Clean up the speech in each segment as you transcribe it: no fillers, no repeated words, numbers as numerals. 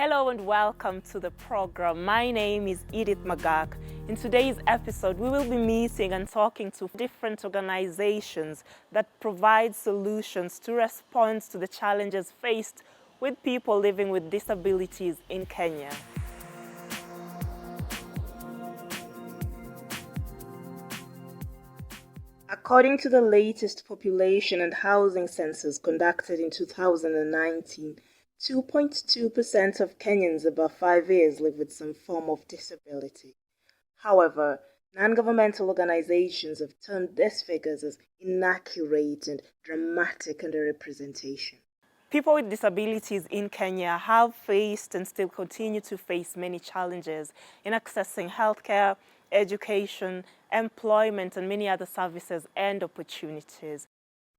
Hello and welcome to the program. My name is Edith Magak. In today's episode, we will be meeting and talking to different organizations that provide solutions to respond to the challenges faced with people living with disabilities in Kenya. According to the latest population and housing census conducted in 2019, 2.2% of Kenyans above 5 years live with some form of disability. However, non-governmental organizations have termed these figures as inaccurate and dramatic underrepresentation. People with disabilities in Kenya have faced and still continue to face many challenges in accessing healthcare, education, employment, and many other services and opportunities.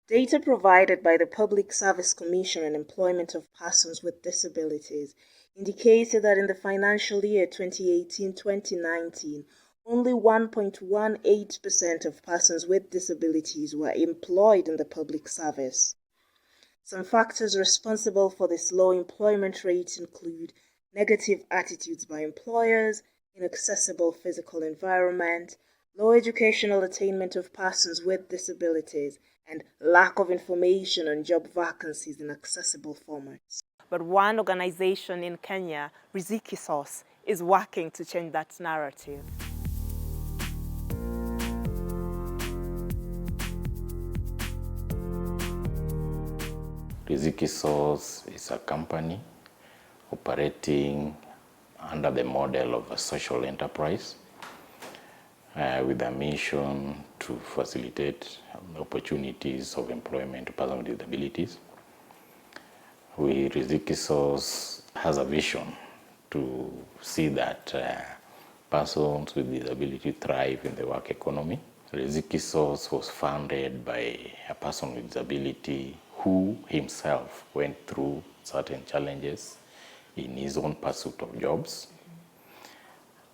Data provided by the Public Service Commission on Employment of Persons with Disabilities indicated that in the financial year 2018-2019, only 1.18% of persons with disabilities were employed in the public service. Some factors responsible for this low employment rate include negative attitudes by employers, inaccessible physical environment, low educational attainment of persons with disabilities, and lack of information on job vacancies in accessible formats. But one organization in Kenya, Riziki Source, is working to change that narrative. Riziki Source is a company operating under the model of a social enterprise with a mission to facilitate opportunities of employment to persons with disabilities. Riziki Source has a vision to see that persons with disability thrive in the work economy. Riziki Source was founded by a person with disability who himself went through certain challenges in his own pursuit of jobs.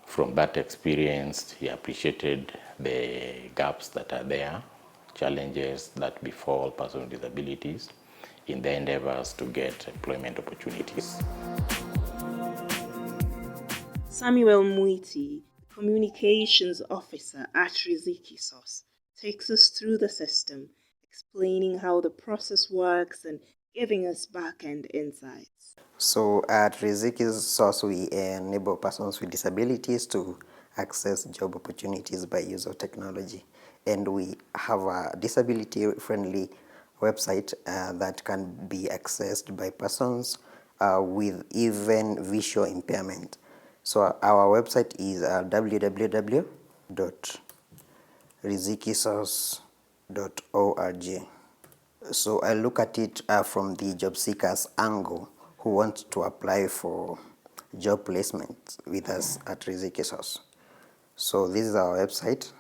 From that experience, he appreciated the gaps that are there, challenges that befall persons with disabilities in their endeavors to get employment opportunities. Samuel Mwiti, Communications Officer at Riziki Source, takes us through the system, explaining how the process works and giving us back-end insights. So at Riziki Source, we enable persons with disabilities to access job opportunities by use of technology. And we have a disability-friendly website that can be accessed by persons with even visual impairment. So our website is www.rizikisource.org. So I look at it from the job seekers angle who want to apply for job placement with us at Riziki Source. So this is our website.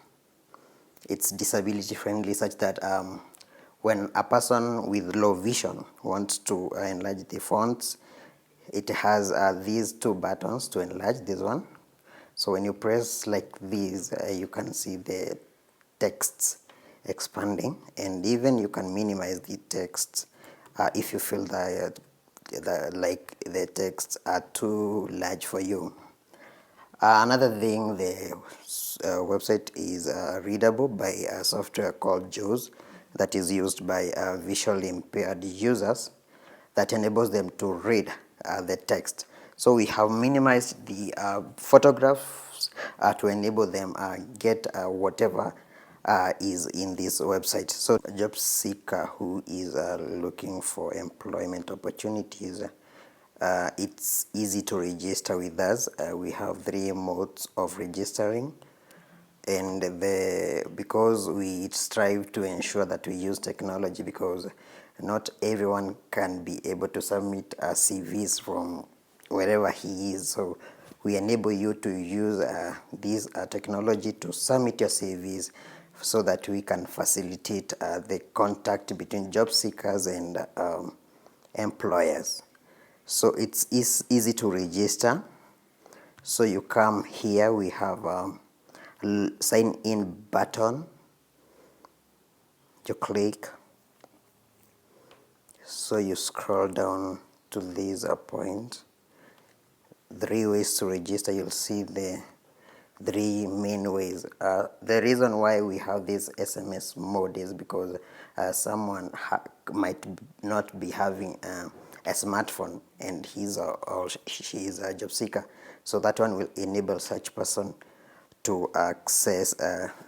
It's disability friendly such that when a person with low vision wants to enlarge the fonts, it has these two buttons to enlarge this one. So when you press like this, you can see the texts expanding, and even you can minimize the text if you feel that the texts are too large for you. Another thing, the website is readable by a software called JAWS that is used by visually impaired users that enables them to read the text. So we have minimized the photographs to enable them get whatever is in this website. So a job seeker who is looking for employment opportunities, it's easy to register with us. We have 3 modes of registering, and because we strive to ensure that we use technology, because not everyone can be able to submit CVs from wherever he is. So we enable you to use this technology to submit your CVs so that we can facilitate the contact between job seekers and employers. So it's easy to register. So you come here, we have a sign in button. You click. So you scroll down to this point. 3 ways to register. You'll see the 3 main ways. The reason why we have this SMS mode is because someone might not be having a smartphone and he's or she is a job seeker. So that one will enable such person to access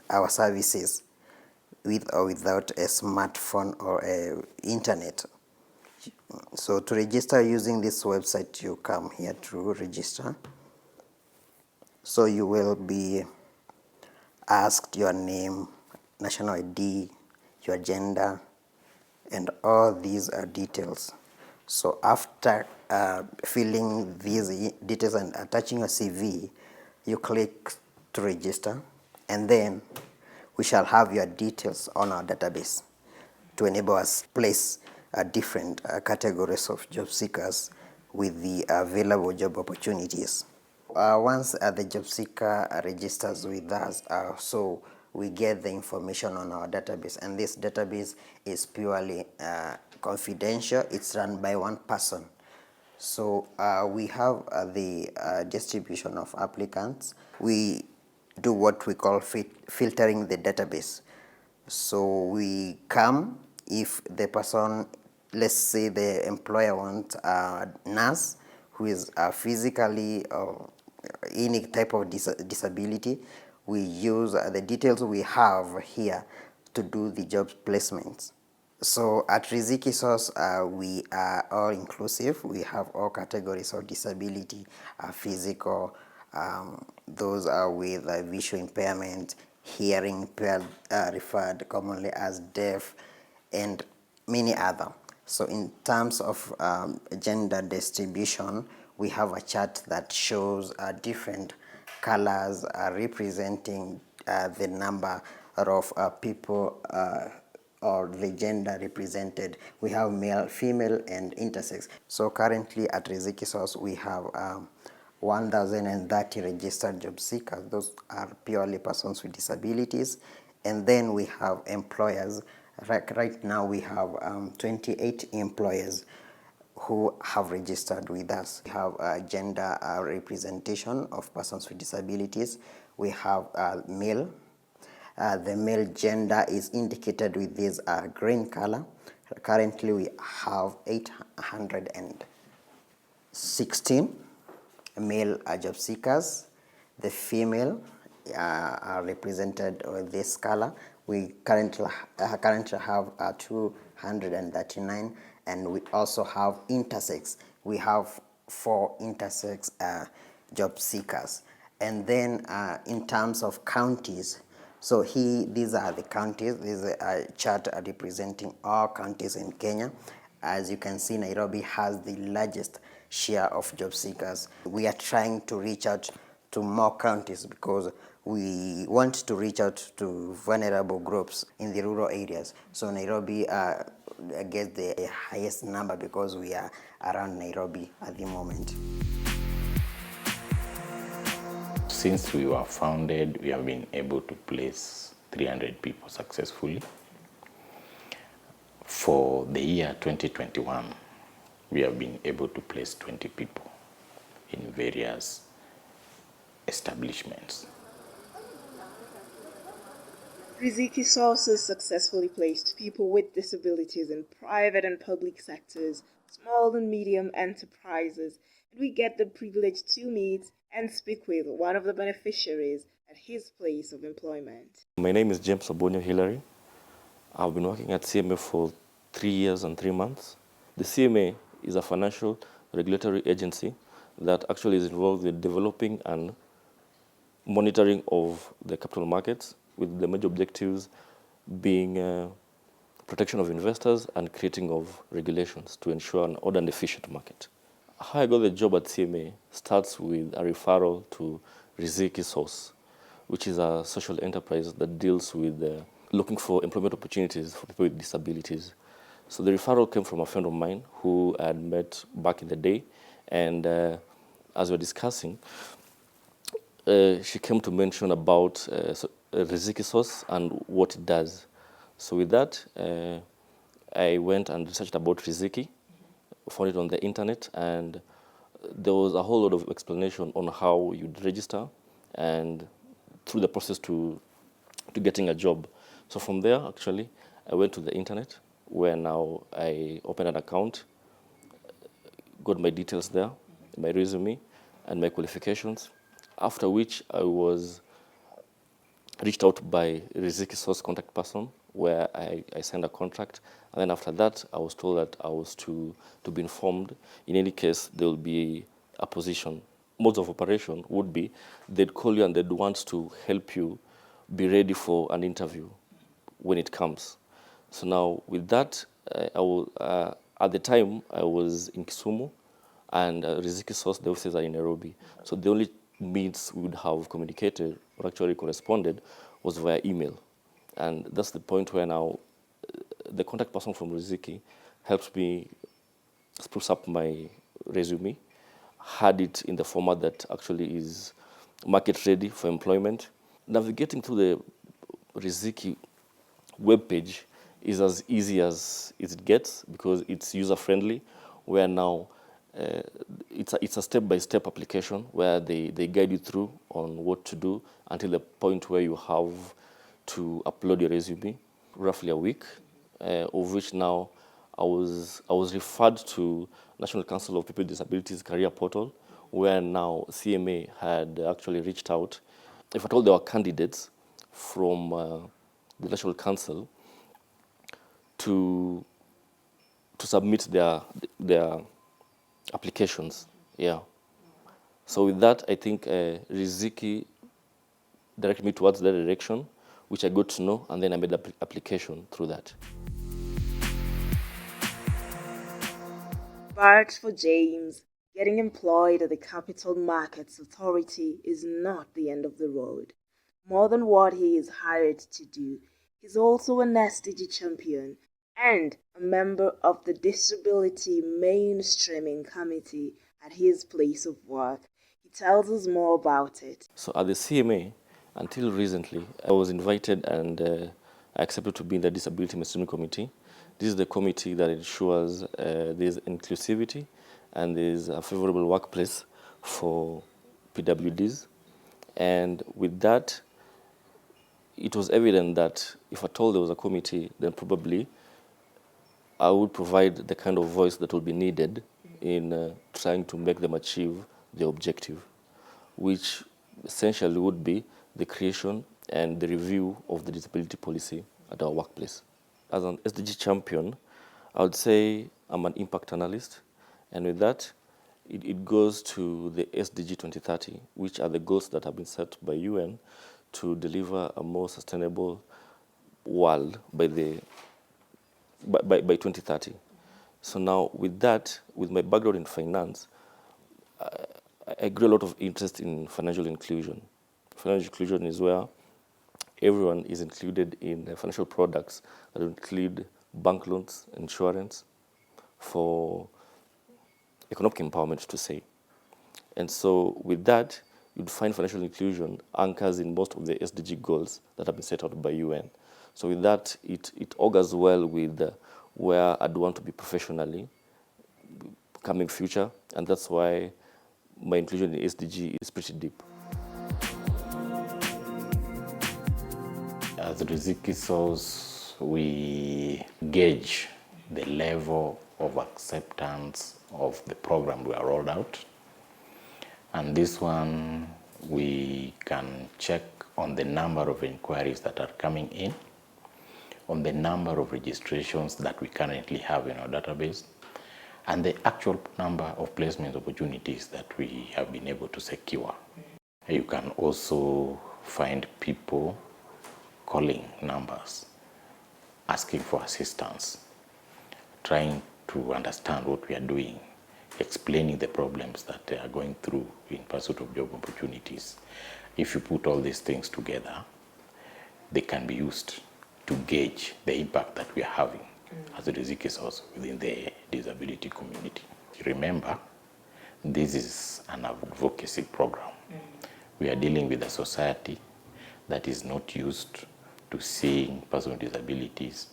our services with or without a smartphone or a internet. So to register using this website, you come here to register. So you will be asked your name, national ID, your gender, and all these details. So after filling these details and attaching your CV, you click to register, and then we shall have your details on our database to enable us place different categories of job seekers with the available job opportunities. Once the job seeker registers with us, so we get the information on our database, and this database is purely confidential. It's run by one person. So we have the distribution of applicants. We do what we call filtering the database. So we come if the person, let's say the employer wants a nurse who is physically or any type of disability, we use the details we have here to do the job placements. So at Riziki Source, we are all inclusive. We have all categories of disability, physical, those are with visual impairment, hearing impaired, referred commonly as deaf, and many other. So in terms of gender distribution, we have a chart that shows different colors representing the number of people or the gender represented. We have male, female, and intersex. So currently at Riziki Source, we have 1,030 registered job seekers. Those are purely persons with disabilities. And then we have employers. Right now we have 28 employers who have registered with us. We have gender representation of persons with disabilities. We have male. The male gender is indicated with this green color. Currently we have 816 male job seekers. The female are represented with this color. We currently have 239, and we also have intersex. We have 4 intersex job seekers. And then in terms of counties, so these are the counties. This is a chart representing all counties in Kenya. As you can see, Nairobi has the largest share of job seekers. We are trying to reach out to more counties because we want to reach out to vulnerable groups in the rural areas. So Nairobi gets the highest number because we are around Nairobi at the moment. Since we were founded, we have been able to place 300 people successfully. For the year 2021, we have been able to place 20 people in various establishments. Riziki Sources successfully placed people with disabilities in private and public sectors, small and medium enterprises, and we get the privilege to meet and speak with one of the beneficiaries at his place of employment. My name is James Obonyo Hilary. I've been working at CMA for 3 years and 3 months. The CMA is a financial regulatory agency that actually is involved with developing and monitoring of the capital markets, with the major objectives being protection of investors and creating of regulations to ensure an order and efficient market. How I got the job at CMA starts with a referral to Riziki Source, which is a social enterprise that deals with looking for employment opportunities for people with disabilities. So the referral came from a friend of mine who I had met back in the day, and as we were discussing, she came to mention about Riziki Source and what it does. So with that, I went and researched about Riziki, found it on the internet, and there was a whole lot of explanation on how you'd register and through the process to getting a job. So from there, actually, I went to the internet where now I opened an account, got my details there, my resume, and my qualifications. After which I was reached out by Riziki Source contact person where I signed a contract. And then after that, I was told that I was to be informed. In any case, there will be a position. Modes of operation would be they'd call you and they'd want to help you be ready for an interview when it comes. So now with that, at the time I was in Kisumu and Riziki Source, the offices are in Nairobi. So the only means we would have communicated or actually corresponded was via email. And that's the point where now the contact person from Riziki helped me spruce up my resume, had it in the format that actually is market ready for employment. Navigating through the Riziki webpage is as easy as it gets because it's user friendly, where now it's a step-by-step application where they guide you through on what to do until the point where you have to upload your resume, roughly a week, of which now I was referred to National Council of People with Disabilities Career Portal, where now CMA had actually reached out. If at all there were candidates from the National Council to submit their applications. Yeah. So with that, I think Riziki directed me towards that direction, which I got to know, and then I made the application through that. But for James, getting employed at the Capital Markets Authority is not the end of the road. More than what he is hired to do, he's also an SDG champion and a member of the Disability Mainstreaming Committee at his place of work. He tells us more about it. So at the CMA, until recently, I was invited and I accepted to be in the Disability Mainstreaming Committee. This is the committee that ensures there's inclusivity and there's a favorable workplace for PWDs. And with that, it was evident that if at all there was a committee, then probably I would provide the kind of voice that will be needed in trying to make them achieve their objective, which essentially would be the creation and the review of the disability policy at our workplace. As an SDG champion, I would say I'm an impact analyst, and with that, it goes to the SDG 2030, which are the goals that have been set by UN to deliver a more sustainable world by 2030. So now with that, with my background in finance, I grew a lot of interest in financial inclusion. Financial inclusion is where everyone is included in financial products that include bank loans, insurance, for economic empowerment, to say. And so with that, you'd find financial inclusion anchors in most of the SDG goals that have been set out by UN. So with that, it augurs well with where I'd want to be professionally coming future, and that's why my inclusion in SDG is pretty deep. As Riziki Source, we gauge the level of acceptance of the program we are rolled out. And this one, we can check on the number of inquiries that are coming in, on the number of registrations that we currently have in our database, and the actual number of placement opportunities that we have been able to secure. You can also find people calling numbers, asking for assistance, trying to understand what we are doing, explaining the problems that they are going through in pursuit of job opportunities. If you put all these things together, they can be used to gauge the impact that we are having as a Riziki Source within the disability community. Remember, this is an advocacy program. We are dealing with a society that is not used to seeing persons with disabilities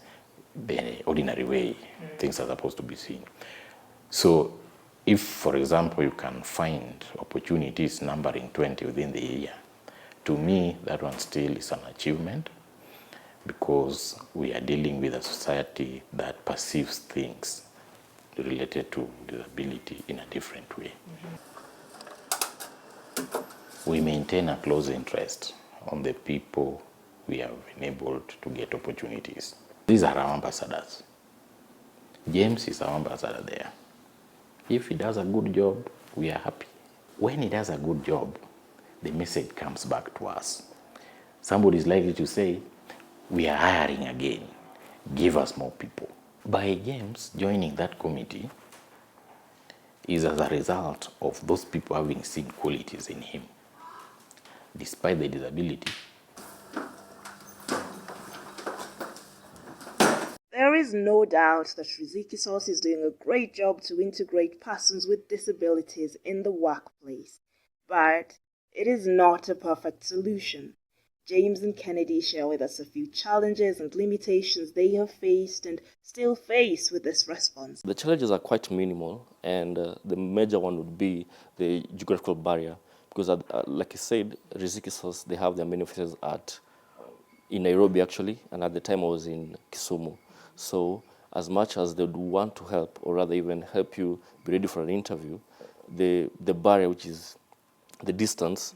the ordinary way things are supposed to be seen. So If, for example, you can find opportunities numbering 20 within the year, to me, that one still is an achievement, because we are dealing with a society that perceives things related to disability in a different way. We maintain a close interest on the people we have enabled to get opportunities. These are our ambassadors. James is our ambassador there. If he does a good job, we are happy. When he does a good job, the message comes back to us. Somebody is likely to say, we are hiring again, give us more people. By James joining that committee is as a result of those people having seen qualities in him. Despite the disability, There is no doubt that Riziki is doing a great job to integrate persons with disabilities in the workplace, but it is not a perfect solution. James and Kennedy share with us a few challenges and limitations they have faced and still face with this response. The challenges are quite minimal, and the major one would be the geographical barrier, because like I said, Riziki, they have their main offices in Nairobi actually, and at the time I was in Kisumu. So as much as they would want to help, or rather even help you be ready for an interview, the barrier, which is the distance,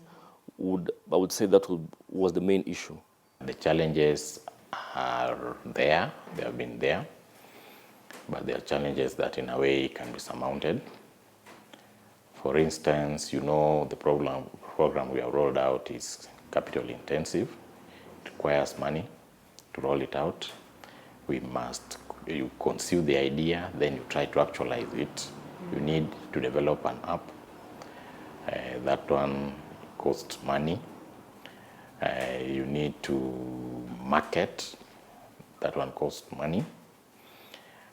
I would say that was the main issue. the challenges are there, they have been there, but there are challenges that in a way can be surmounted. For instance, the program we have rolled out is capital intensive. It requires money to roll it out. You conceive the idea, then you try to actualize it. You need to develop an app. That one costs money. You need to market. That one costs money.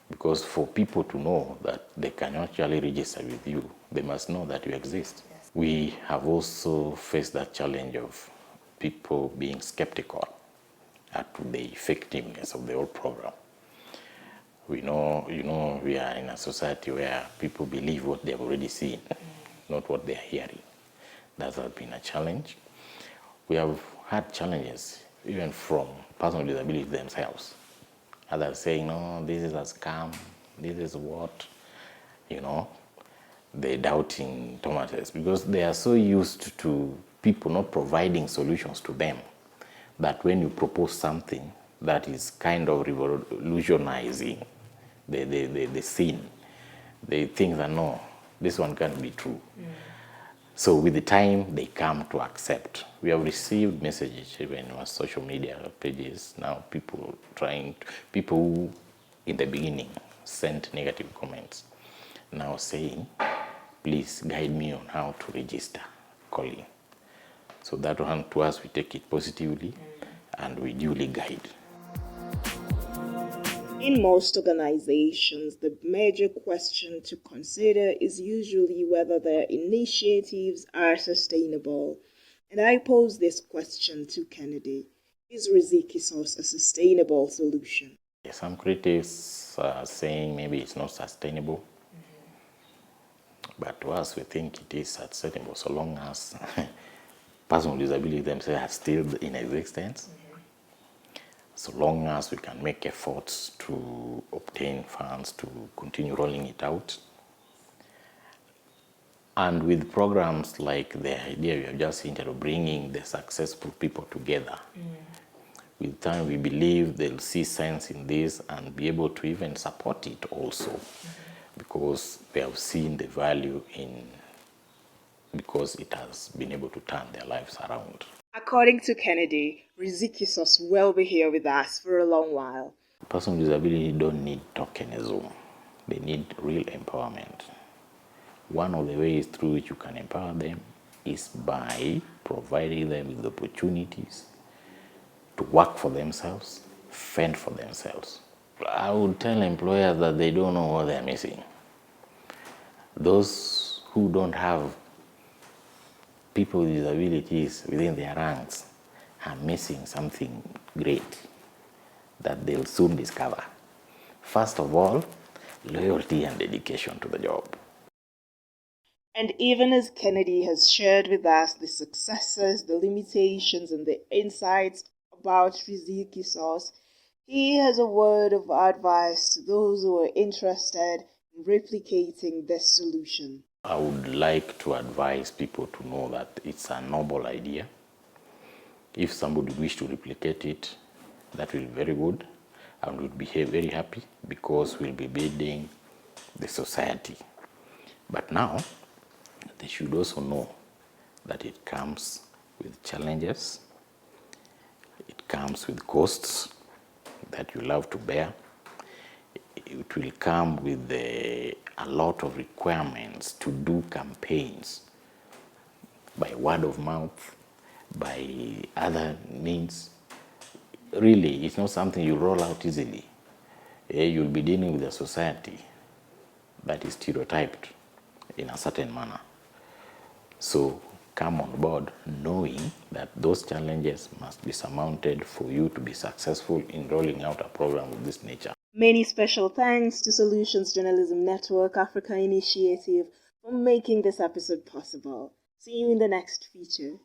Because for people to know that they can actually register with you, they must know that you exist. Yes. We have also faced that challenge of people being skeptical as to the effectiveness of the whole program. We know, we are in a society where people believe what they have already seen, not what they are hearing. That has been a challenge. We have had challenges even from persons with disabilities themselves. Others saying, no, this is a scam, this is what, they're doubting tomatoes, because they are so used to people not providing solutions to them that when you propose something that is kind of revolutionizing the scene, they think that no, this one can't be true. So with the time, they come to accept. We have received messages even on social media pages now, people who in the beginning sent negative comments, now saying, please guide me on how to register calling. So that one, to us, we take it positively and we duly guide. In most organizations, the major question to consider is usually whether their initiatives are sustainable. And I pose this question to Kennedy. Is Riziki a sustainable solution? Some critics are saying maybe it's not sustainable. But to us, we think it is sustainable so long as persons with disabilities themselves are still in existence. So long as we can make efforts to obtain funds to continue rolling it out. And with programs like the idea we have just hinted of bringing the successful people together, with time we believe they'll see sense in this and be able to even support it also, because they have seen the value because it has been able to turn their lives around. According to Kennedy, Riziki will be here with us for a long while. Persons with disability don't need tokenism. They need real empowerment. One of the ways through which you can empower them is by providing them with opportunities to work for themselves, fend for themselves. I would tell employers that they don't know what they're missing. Those who don't have people with disabilities within their ranks are missing something great that they'll soon discover. First of all, loyalty and dedication to the job. And even as Kennedy has shared with us the successes, the limitations, and the insights about Riziki Sauce, he has a word of advice to those who are interested in replicating this solution. I would like to advise people to know that it's a noble idea. If somebody wish to replicate it, that will be very good, and we'll be very happy because we'll be building the society. But now, they should also know that it comes with challenges, it comes with costs that you'll have to bear. It will come with a lot of requirements to do campaigns by word of mouth, by other means. Really, it's not something you roll out easily. You'll be dealing with a society that is stereotyped in a certain manner. So come on board knowing that those challenges must be surmounted for you to be successful in rolling out a program of this nature. Many special thanks to Solutions Journalism Network Africa Initiative for making this episode possible. See you in the next feature.